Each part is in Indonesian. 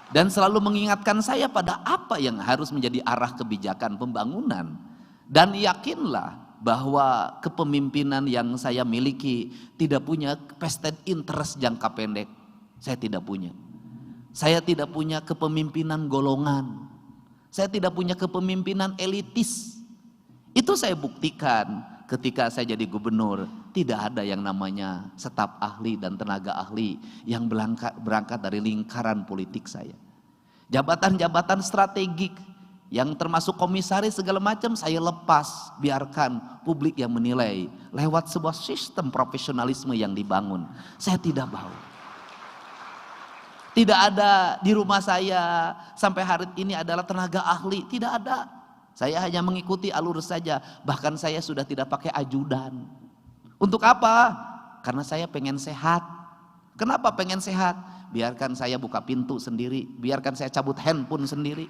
dan selalu mengingatkan saya pada apa yang harus menjadi arah kebijakan pembangunan. Dan yakinlah bahwa kepemimpinan yang saya miliki tidak punya vested interest jangka pendek. Saya tidak punya. Saya tidak punya kepemimpinan golongan. Saya tidak punya kepemimpinan elitis. Itu saya buktikan ketika saya jadi gubernur. Tidak ada yang namanya staf ahli dan tenaga ahli yang berangkat dari lingkaran politik saya. Jabatan-jabatan strategik yang termasuk komisaris segala macam saya lepas, biarkan publik yang menilai lewat sebuah sistem profesionalisme yang dibangun. Saya tidak mau. Tidak ada di rumah saya sampai hari ini adalah tenaga ahli, tidak ada. Saya hanya mengikuti alur saja, bahkan saya sudah tidak pakai ajudan. Untuk apa? Karena saya pengen sehat. Kenapa pengen sehat? Biarkan saya buka pintu sendiri, biarkan saya cabut handphone sendiri,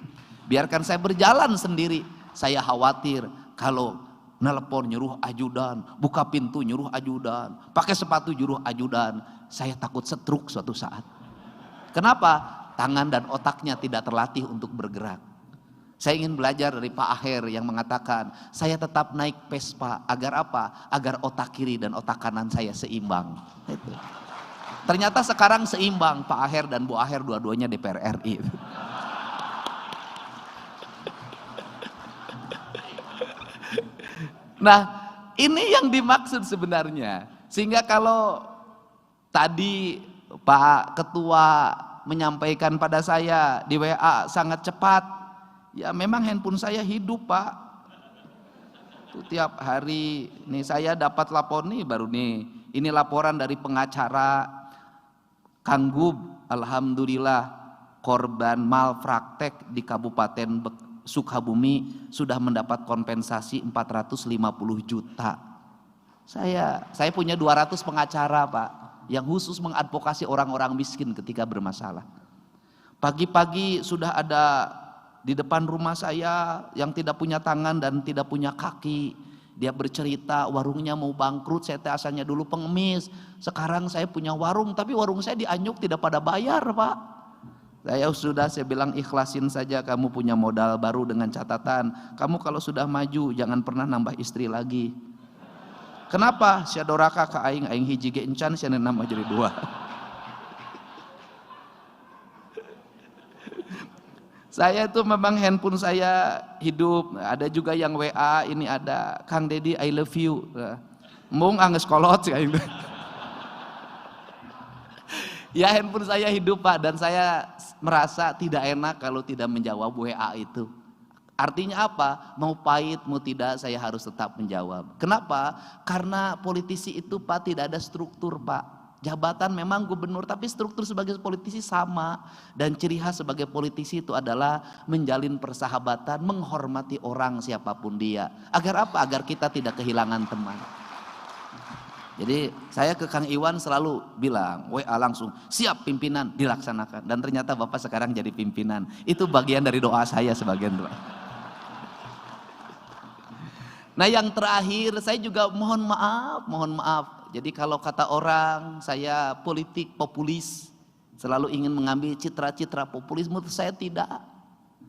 biarkan saya berjalan sendiri. Saya khawatir kalau nelpon nyuruh ajudan, buka pintu nyuruh ajudan, pakai sepatu nyuruh ajudan, saya takut stroke suatu saat. Kenapa? Tangan dan otaknya tidak terlatih untuk bergerak. Saya ingin belajar dari Pak Aher yang mengatakan, saya tetap naik Vespa agar apa? Agar otak kiri dan otak kanan saya seimbang. Itu. Ternyata sekarang seimbang, Pak Aher dan Bu Aher dua-duanya DPR RI. Nah, ini yang dimaksud sebenarnya. Sehingga kalau tadi Pak Ketua menyampaikan pada saya di WA sangat cepat, ya memang handphone saya hidup Pak. Itu tiap hari nih saya dapat lapor nih baru nih. Ini laporan dari pengacara Kang Gub, alhamdulillah korban malpraktek di Kabupaten Sukabumi sudah mendapat kompensasi 450 juta. Saya punya 200 pengacara Pak, yang khusus mengadvokasi orang-orang miskin ketika bermasalah. Pagi-pagi sudah ada di depan rumah saya yang tidak punya tangan dan tidak punya kaki. Dia bercerita warungnya mau bangkrut, saya asalnya dulu pengemis. Sekarang saya punya warung, tapi warung saya di Anyuk tidak pada bayar Pak. Saya bilang ikhlasin saja, kamu punya modal baru dengan catatan. Kamu kalau sudah maju jangan pernah nambah istri lagi. Kenapa? Syadoraka ka aing hiji ge encan sia nambah jadi 2. Saya itu memang handphone saya hidup. Ada juga yang WA, ini ada Kang Dedi I love you. Mung angges kolot sih. Ya handphone saya hidup Pak, dan saya merasa tidak enak kalau tidak menjawab WA itu. Artinya apa? Mau pahit, mau tidak, saya harus tetap menjawab. Kenapa? Karena politisi itu Pak tidak ada struktur Pak. Jabatan memang gubernur, tapi struktur sebagai politisi sama. Dan ciri khas sebagai politisi itu adalah menjalin persahabatan, menghormati orang siapapun dia. Agar apa? Agar kita tidak kehilangan teman. Jadi saya ke Kang Iwan selalu bilang, WA langsung, siap pimpinan, dilaksanakan. Dan ternyata Bapak sekarang jadi pimpinan. Itu bagian dari doa saya sebagian doa. Nah yang terakhir, saya juga mohon maaf. Jadi kalau kata orang saya politik populis, selalu ingin mengambil citra-citra populisme, itu saya tidak.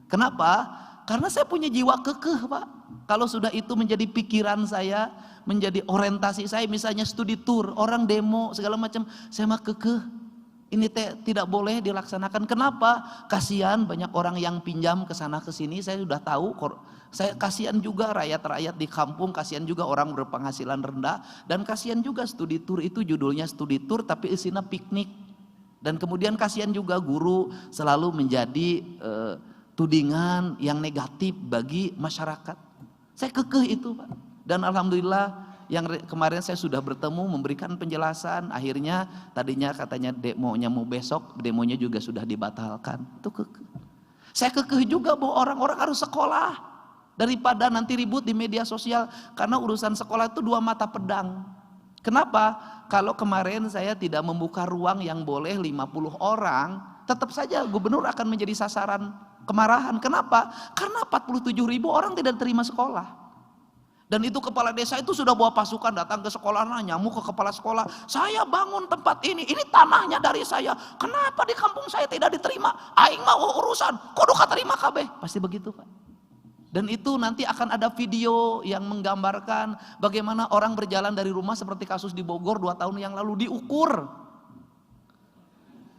Kenapa? Karena saya punya jiwa kekeh Pak. Kalau sudah itu menjadi pikiran saya, menjadi orientasi saya, misalnya studi tour, orang demo segala macam, saya mah kekeh. Ini tidak boleh dilaksanakan. Kenapa? Kasihan banyak orang yang pinjam ke sana ke sini, saya sudah tahu. Saya kasihan juga rakyat-rakyat di kampung, kasihan juga orang berpenghasilan rendah, dan kasihan juga studi tour itu judulnya studi tour tapi isinya piknik. Dan kemudian kasihan juga guru selalu menjadi tudingan yang negatif bagi masyarakat. Saya kekeh itu Pak. Dan alhamdulillah yang kemarin saya sudah bertemu memberikan penjelasan, akhirnya tadinya katanya demonya mau besok, demonya juga sudah dibatalkan. Itu kekeh. Saya kekeh juga bahwa orang-orang harus sekolah. Daripada nanti ribut di media sosial, karena urusan sekolah itu 2 mata pedang. Kenapa? Kalau kemarin saya tidak membuka ruang yang boleh 50 orang, tetap saja gubernur akan menjadi sasaran kemarahan. Kenapa? Karena 47.000 orang tidak terima sekolah. Dan itu kepala desa itu sudah bawa pasukan datang ke sekolah, nyamuk ke kepala sekolah, saya bangun tempat ini tanahnya dari saya, kenapa di kampung saya tidak diterima, aing mau urusan, kudu katerima kabeh, pasti begitu Pak. Dan itu nanti akan ada video yang menggambarkan bagaimana orang berjalan dari rumah seperti kasus di Bogor 2 tahun yang lalu, diukur.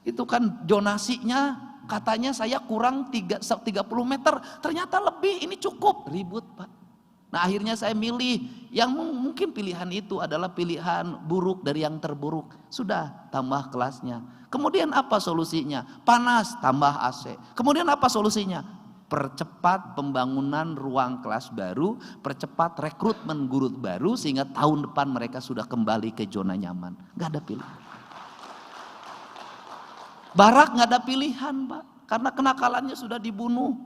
Itu kan zonasinya katanya saya kurang 30 meter, ternyata lebih, ini cukup, ribut Pak. Nah akhirnya saya milih yang mungkin pilihan itu adalah pilihan buruk dari yang terburuk. Sudah, tambah kelasnya. Kemudian apa solusinya? Panas, tambah AC. Kemudian apa solusinya? Percepat pembangunan ruang kelas baru, percepat rekrutmen guru baru sehingga tahun depan mereka sudah kembali ke zona nyaman. Gak ada pilihan. Barak gak ada pilihan Pak, karena kenakalannya sudah dibunuh.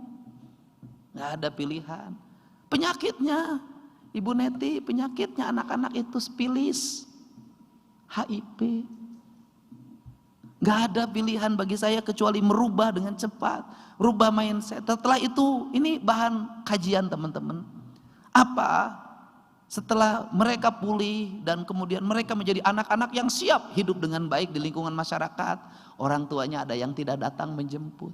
Gak ada pilihan. Penyakitnya, Ibu Neti, penyakitnya anak-anak itu spilis, HIV. Gak ada pilihan bagi saya kecuali merubah dengan cepat, rubah mindset. Setelah itu, ini bahan kajian teman-teman. Apa? Setelah mereka pulih dan kemudian mereka menjadi anak-anak yang siap hidup dengan baik di lingkungan masyarakat, orang tuanya ada yang tidak datang menjemput.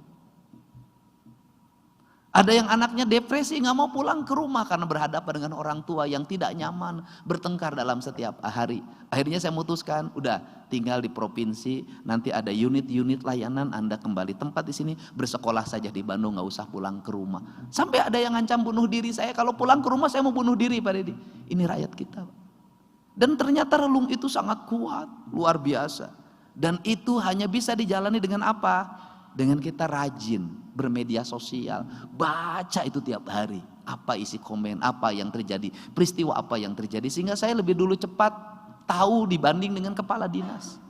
Ada yang anaknya depresi, gak mau pulang ke rumah karena berhadapan dengan orang tua yang tidak nyaman, bertengkar dalam setiap hari. Akhirnya saya memutuskan, udah tinggal di provinsi, nanti ada unit-unit layanan, Anda kembali tempat di sini, bersekolah saja di Bandung, gak usah pulang ke rumah. Sampai ada yang ngancam bunuh diri saya, kalau pulang ke rumah saya mau bunuh diri Pak Deddy. Ini rakyat kita. Dan ternyata relung itu sangat kuat, luar biasa. Dan itu hanya bisa dijalani dengan apa? Dengan kita rajin bermedia sosial, baca itu tiap hari, apa isi komen, apa yang terjadi, peristiwa apa yang terjadi, sehingga saya lebih dulu cepat tahu dibanding dengan kepala dinas.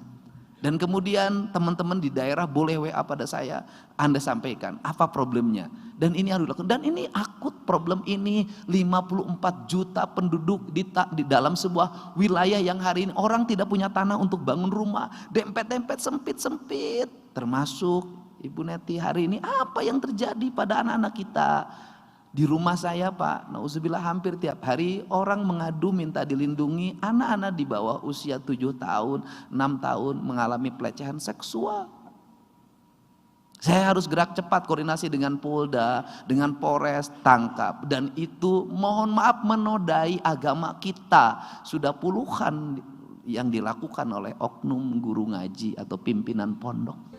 Dan kemudian teman-teman di daerah boleh WA pada saya, Anda sampaikan apa problemnya, dan ini harus dilakukan. Dan ini akut, problem ini 54 juta penduduk di dalam sebuah wilayah yang hari ini orang tidak punya tanah untuk bangun rumah, dempet-dempet sempit-sempit, termasuk Ibu Neti. Hari ini apa yang terjadi pada anak-anak kita? Di rumah saya Pak, nauzubillah, hampir tiap hari orang mengadu minta dilindungi anak-anak di bawah usia 7 tahun, 6 tahun mengalami pelecehan seksual. Saya harus gerak cepat, koordinasi dengan Polda, dengan Polres, tangkap. Dan itu mohon maaf menodai agama kita. Sudah puluhan yang dilakukan oleh oknum guru ngaji atau pimpinan pondok.